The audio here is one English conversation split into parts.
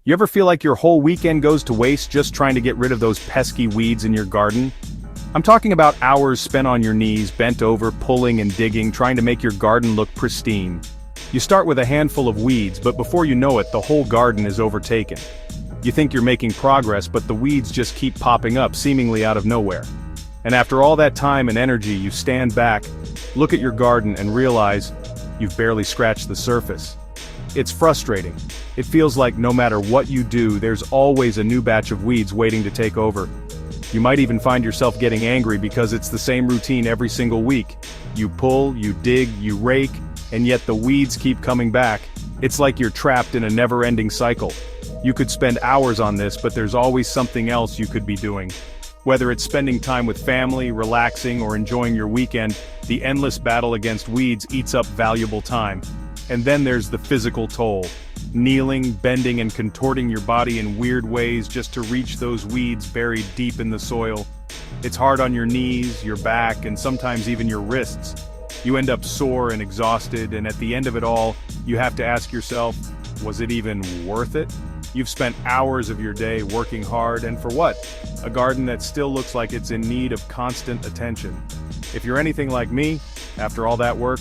You ever feel like your whole weekend goes to waste just trying to get rid of those pesky weeds in your garden? I'm talking about hours spent on your knees, bent over, pulling and digging, trying to make your garden look pristine. You start with a handful of weeds, but before you know it, the whole garden is overtaken. You think you're making progress, but the weeds just keep popping up, seemingly out of nowhere. And after all that time and energy, you stand back, look at your garden and realize you've barely scratched the surface. It's frustrating. It feels like no matter what you do, there's always a new batch of weeds waiting to take over. You might even find yourself getting angry because it's the same routine every single week. You pull, you dig, you rake, and yet the weeds keep coming back. It's like you're trapped in a never-ending cycle. You could spend hours on this, but there's always something else you could be doing. Whether it's spending time with family, relaxing, or enjoying your weekend, the endless battle against weeds eats up valuable time. And then there's the physical toll. Kneeling, bending, and contorting your body in weird ways just to reach those weeds buried deep in the soil. It's hard on your knees, your back, and sometimes even your wrists. You end up sore and exhausted, and at the end of it all, you have to ask yourself, was it even worth it? You've spent hours of your day working hard, and for what? A garden that still looks like it's in need of constant attention. If you're anything like me, after all that work,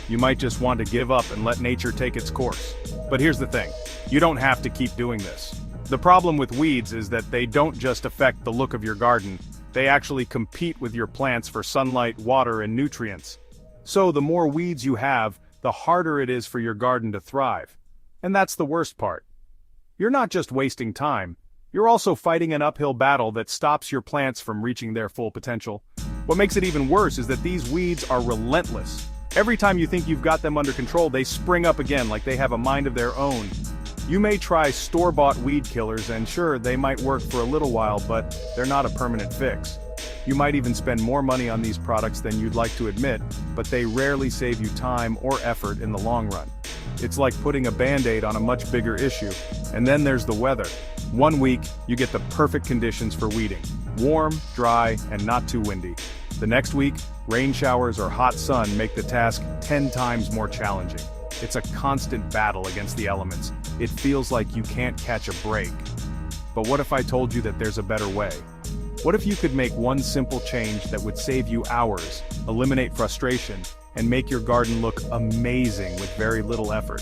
you might just want to give up and let nature take its course. But here's the thing, you don't have to keep doing this. The problem with weeds is that they don't just affect the look of your garden, they actually compete with your plants for sunlight, water, and nutrients. So the more weeds you have, the harder it is for your garden to thrive. And that's the worst part. You're not just wasting time, you're also fighting an uphill battle that stops your plants from reaching their full potential. What makes it even worse is that these weeds are relentless. Every time you think you've got them under control, they spring up again like they have a mind of their own. You may try store-bought weed killers, and sure, they might work for a little while, but they're not a permanent fix. You might even spend more money on these products than you'd like to admit, but they rarely save you time or effort in the long run. It's like putting a band-aid on a much bigger issue. And then there's the weather. One week, you get the perfect conditions for weeding. Warm, dry, and not too windy. The next week, rain showers or hot sun make the task 10 times more challenging. It's a constant battle against the elements. It feels like you can't catch a break. But what if I told you that there's a better way? What if you could make one simple change that would save you hours, eliminate frustration, and make your garden look amazing with very little effort?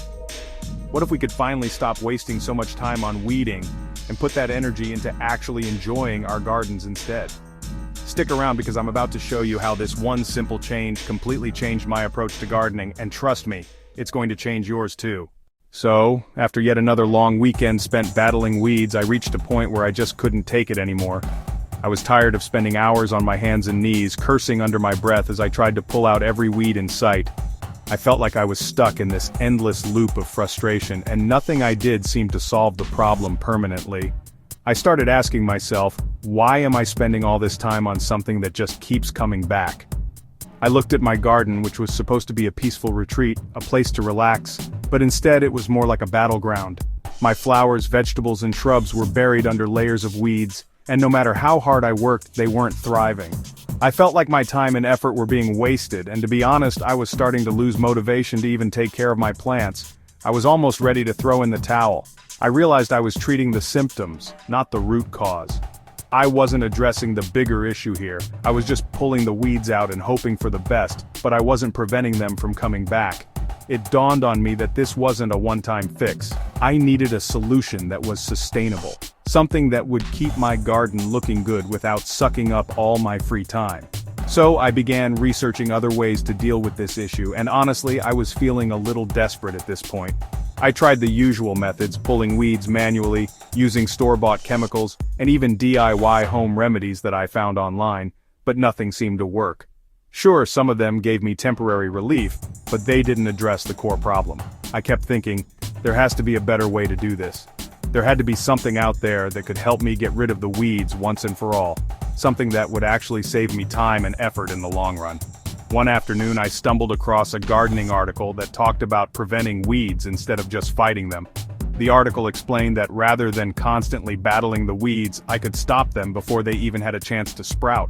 What if we could finally stop wasting so much time on weeding and put that energy into actually enjoying our gardens instead? Stick around because I'm about to show you how this one simple change completely changed my approach to gardening, and trust me, it's going to change yours too. So, after yet another long weekend spent battling weeds, I reached a point where I just couldn't take it anymore. I was tired of spending hours on my hands and knees, cursing under my breath as I tried to pull out every weed in sight. I felt like I was stuck in this endless loop of frustration, and nothing I did seemed to solve the problem permanently. I started asking myself, why am I spending all this time on something that just keeps coming back? I looked at my garden, which was supposed to be a peaceful retreat, a place to relax, but instead it was more like a battleground. My flowers, vegetables, and shrubs were buried under layers of weeds, and no matter how hard I worked, they weren't thriving. I felt like my time and effort were being wasted, and to be honest, I was starting to lose motivation to even take care of my plants. I was almost ready to throw in the towel. I realized I was treating the symptoms, not the root cause. I wasn't addressing the bigger issue here. I was just pulling the weeds out and hoping for the best, but I wasn't preventing them from coming back. It dawned on me that this wasn't a one-time fix. I needed a solution that was sustainable. Something that would keep my garden looking good without sucking up all my free time. So I began researching other ways to deal with this issue, and honestly, I was feeling a little desperate at this point. I tried the usual methods, pulling weeds manually, using store-bought chemicals, and even DIY home remedies that I found online, but nothing seemed to work. Sure, some of them gave me temporary relief, but they didn't address the core problem. I kept thinking, there has to be a better way to do this. There had to be something out there that could help me get rid of the weeds once and for all. Something that would actually save me time and effort in the long run. One afternoon I stumbled across a gardening article that talked about preventing weeds instead of just fighting them. The article explained that rather than constantly battling the weeds, I could stop them before they even had a chance to sprout.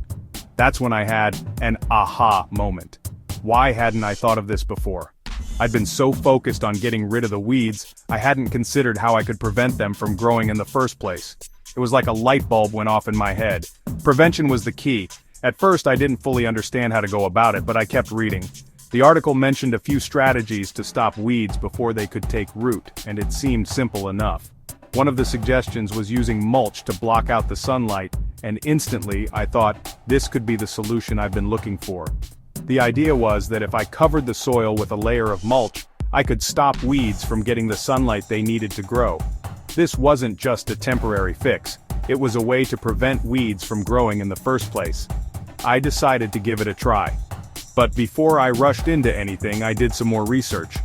That's when I had an aha moment. Why hadn't I thought of this before? I'd been so focused on getting rid of the weeds, I hadn't considered how I could prevent them from growing in the first place. It was like a light bulb went off in my head. Prevention was the key. At first I didn't fully understand how to go about it, but I kept reading. The article mentioned a few strategies to stop weeds before they could take root, and it seemed simple enough. One of the suggestions was using mulch to block out the sunlight, and instantly I thought, this could be the solution I've been looking for. The idea was that if I covered the soil with a layer of mulch, I could stop weeds from getting the sunlight they needed to grow. This wasn't just a temporary fix, it was a way to prevent weeds from growing in the first place. I decided to give it a try. But before I rushed into anything, I did some more research.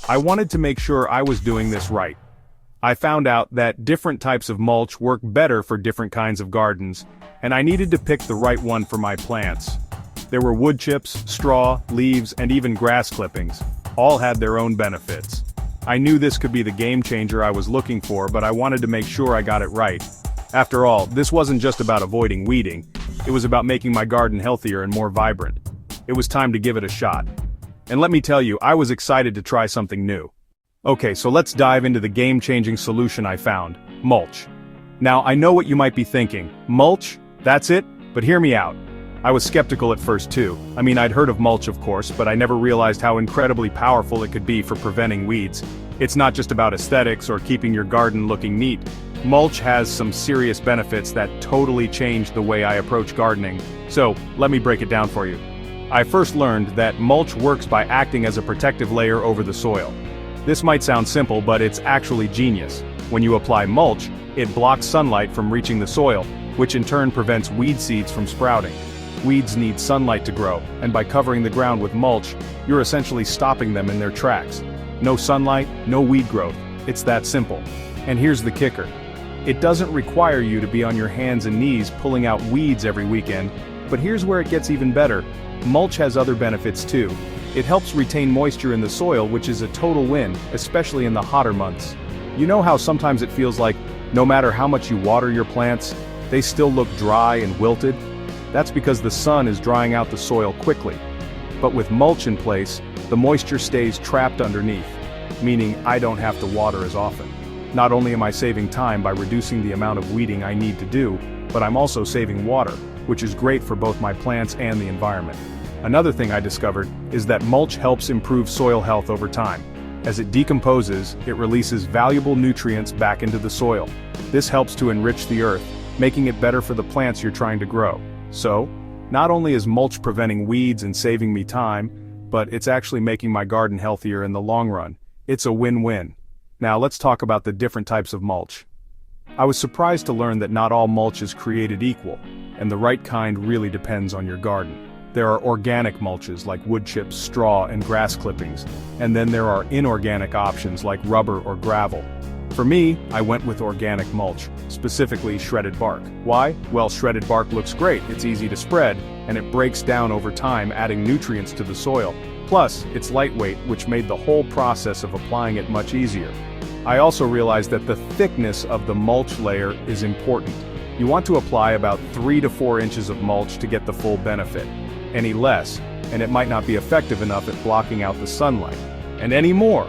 I wanted to make sure I was doing this right. I found out that different types of mulch work better for different kinds of gardens, and I needed to pick the right one for my plants. There were wood chips, straw, leaves, and even grass clippings. All had their own benefits. I knew this could be the game changer I was looking for, but I wanted to make sure I got it right. After all, this wasn't just about avoiding weeding, it was about making my garden healthier and more vibrant. It was time to give it a shot. And let me tell you, I was excited to try something new. Okay, so let's dive into the game-changing solution I found: mulch. Now, I know what you might be thinking. Mulch? That's it? But hear me out. I was skeptical at first too. I mean, I'd heard of mulch of course, but I never realized how incredibly powerful it could be for preventing weeds. It's not just about aesthetics or keeping your garden looking neat. Mulch has some serious benefits that totally changed the way I approach gardening. So, let me break it down for you. I first learned that mulch works by acting as a protective layer over the soil. This might sound simple, but it's actually genius. When you apply mulch, it blocks sunlight from reaching the soil, which in turn prevents weed seeds from sprouting. Weeds need sunlight to grow, and by covering the ground with mulch, you're essentially stopping them in their tracks. No sunlight, no weed growth. It's that simple. And here's the kicker. It doesn't require you to be on your hands and knees pulling out weeds every weekend, but here's where it gets even better. Mulch has other benefits too. It helps retain moisture in the soil, which is a total win, especially in the hotter months. You know how sometimes it feels like, no matter how much you water your plants, they still look dry and wilted? That's because the sun is drying out the soil quickly. But with mulch in place, the moisture stays trapped underneath, meaning I don't have to water as often. Not only am I saving time by reducing the amount of weeding I need to do, but I'm also saving water, which is great for both my plants and the environment. Another thing I discovered is that mulch helps improve soil health over time. As it decomposes, it releases valuable nutrients back into the soil. This helps to enrich the earth, making it better for the plants you're trying to grow. So, not only is mulch preventing weeds and saving me time, but it's actually making my garden healthier in the long run. It's a win-win. Now let's talk about the different types of mulch. I was surprised to learn that not all mulch is created equal, and the right kind really depends on your garden. There are organic mulches like wood chips, straw, and grass clippings, and then there are inorganic options like rubber or gravel. For me, I went with organic mulch, specifically shredded bark. Why? Well, shredded bark looks great, it's easy to spread, and it breaks down over time, adding nutrients to the soil. Plus, it's lightweight, which made the whole process of applying it much easier. I also realized that the thickness of the mulch layer is important. You want to apply about 3 to 4 inches of mulch to get the full benefit. Any less, and it might not be effective enough at blocking out the sunlight. And any more,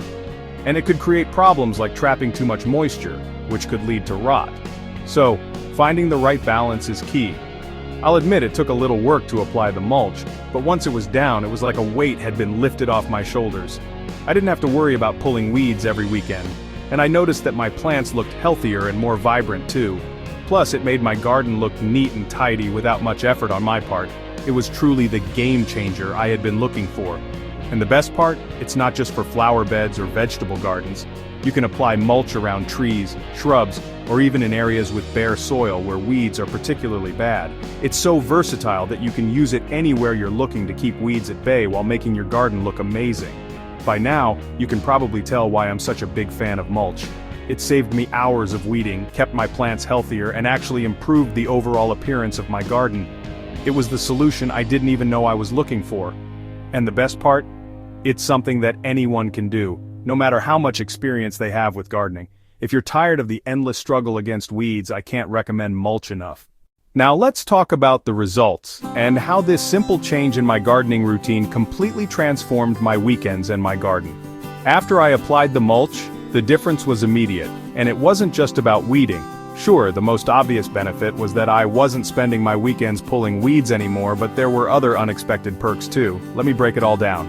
and it could create problems like trapping too much moisture, which could lead to rot. So, finding the right balance is key. I'll admit it took a little work to apply the mulch, but once it was down, it was like a weight had been lifted off my shoulders. I didn't have to worry about pulling weeds every weekend, and I noticed that my plants looked healthier and more vibrant too. Plus, it made my garden look neat and tidy without much effort on my part. It was truly the game changer I had been looking for. And the best part, it's not just for flower beds or vegetable gardens. You can apply mulch around trees, shrubs, or even in areas with bare soil where weeds are particularly bad. It's so versatile that you can use it anywhere you're looking to keep weeds at bay while making your garden look amazing. By now, you can probably tell why I'm such a big fan of mulch. It saved me hours of weeding, kept my plants healthier, and actually improved the overall appearance of my garden. It was the solution I didn't even know I was looking for. And the best part? It's something that anyone can do, no matter how much experience they have with gardening. If you're tired of the endless struggle against weeds, I can't recommend mulch enough. Now let's talk about the results, and how this simple change in my gardening routine completely transformed my weekends and my garden. After I applied the mulch, the difference was immediate, and it wasn't just about weeding. Sure, the most obvious benefit was that I wasn't spending my weekends pulling weeds anymore, but there were other unexpected perks too. Let me break it all down.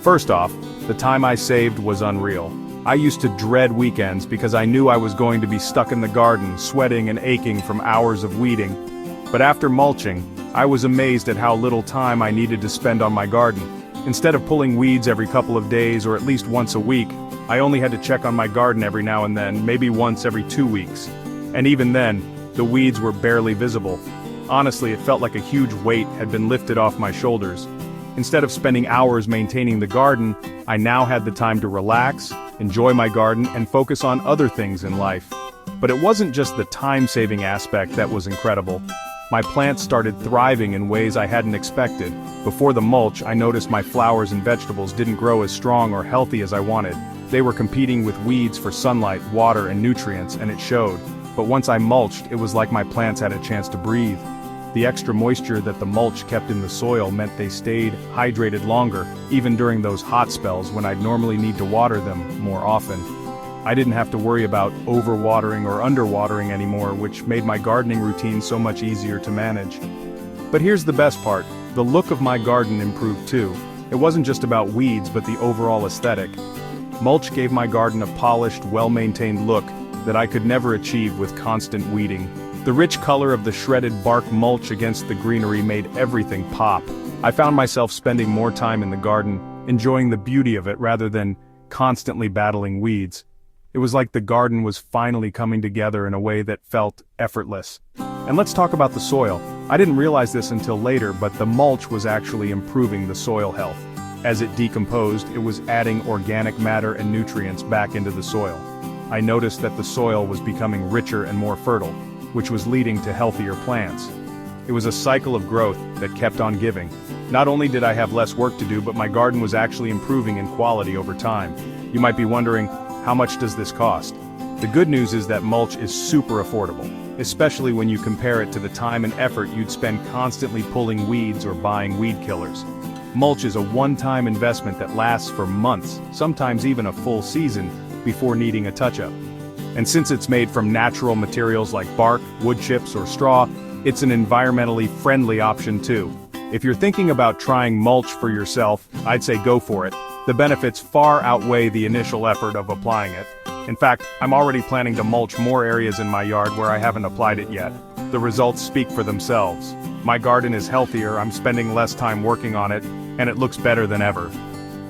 First off, the time I saved was unreal. I used to dread weekends because I knew I was going to be stuck in the garden, sweating and aching from hours of weeding. But after mulching, I was amazed at how little time I needed to spend on my garden. Instead of pulling weeds every couple of days or at least once a week, I only had to check on my garden every now and then, maybe once every 2 weeks. And even then, the weeds were barely visible. Honestly, it felt like a huge weight had been lifted off my shoulders. Instead of spending hours maintaining the garden, I now had the time to relax, enjoy my garden, and focus on other things in life. But it wasn't just the time-saving aspect that was incredible. My plants started thriving in ways I hadn't expected. Before the mulch, I noticed my flowers and vegetables didn't grow as strong or healthy as I wanted. They were competing with weeds for sunlight, water, and nutrients, and it showed. But once I mulched, it was like my plants had a chance to breathe. The extra moisture that the mulch kept in the soil meant they stayed hydrated longer, even during those hot spells when I'd normally need to water them more often. I didn't have to worry about overwatering or underwatering anymore, which made my gardening routine so much easier to manage. But here's the best part, the look of my garden improved too. It wasn't just about weeds but the overall aesthetic. Mulch gave my garden a polished, well-maintained look that I could never achieve with constant weeding. The rich color of the shredded bark mulch against the greenery made everything pop. I found myself spending more time in the garden, enjoying the beauty of it rather than constantly battling weeds. It was like the garden was finally coming together in a way that felt effortless. And let's talk about the soil. I didn't realize this until later, but the mulch was actually improving the soil health. As it decomposed, it was adding organic matter and nutrients back into the soil. I noticed that the soil was becoming richer and more fertile, which was leading to healthier plants. It was a cycle of growth that kept on giving. Not only did I have less work to do, but my garden was actually improving in quality over time. You might be wondering, how much does this cost? The good news is that mulch is super affordable, especially when you compare it to the time and effort you'd spend constantly pulling weeds or buying weed killers. Mulch is a one-time investment that lasts for months, sometimes even a full season, before needing a touch-up. And since it's made from natural materials like bark, wood chips, or straw, it's an environmentally friendly option too. If you're thinking about trying mulch for yourself, I'd say go for it. The benefits far outweigh the initial effort of applying it. In fact, I'm already planning to mulch more areas in my yard where I haven't applied it yet. The results speak for themselves. My garden is healthier, I'm spending less time working on it, and it looks better than ever.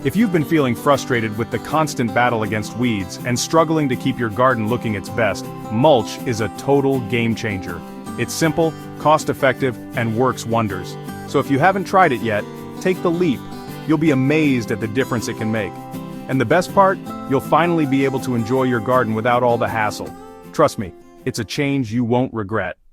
If you've been feeling frustrated with the constant battle against weeds and struggling to keep your garden looking its best, mulch is a total game changer. It's simple, cost-effective, and works wonders. So if you haven't tried it yet, take the leap. You'll be amazed at the difference it can make. And the best part, you'll finally be able to enjoy your garden without all the hassle. Trust me, it's a change you won't regret.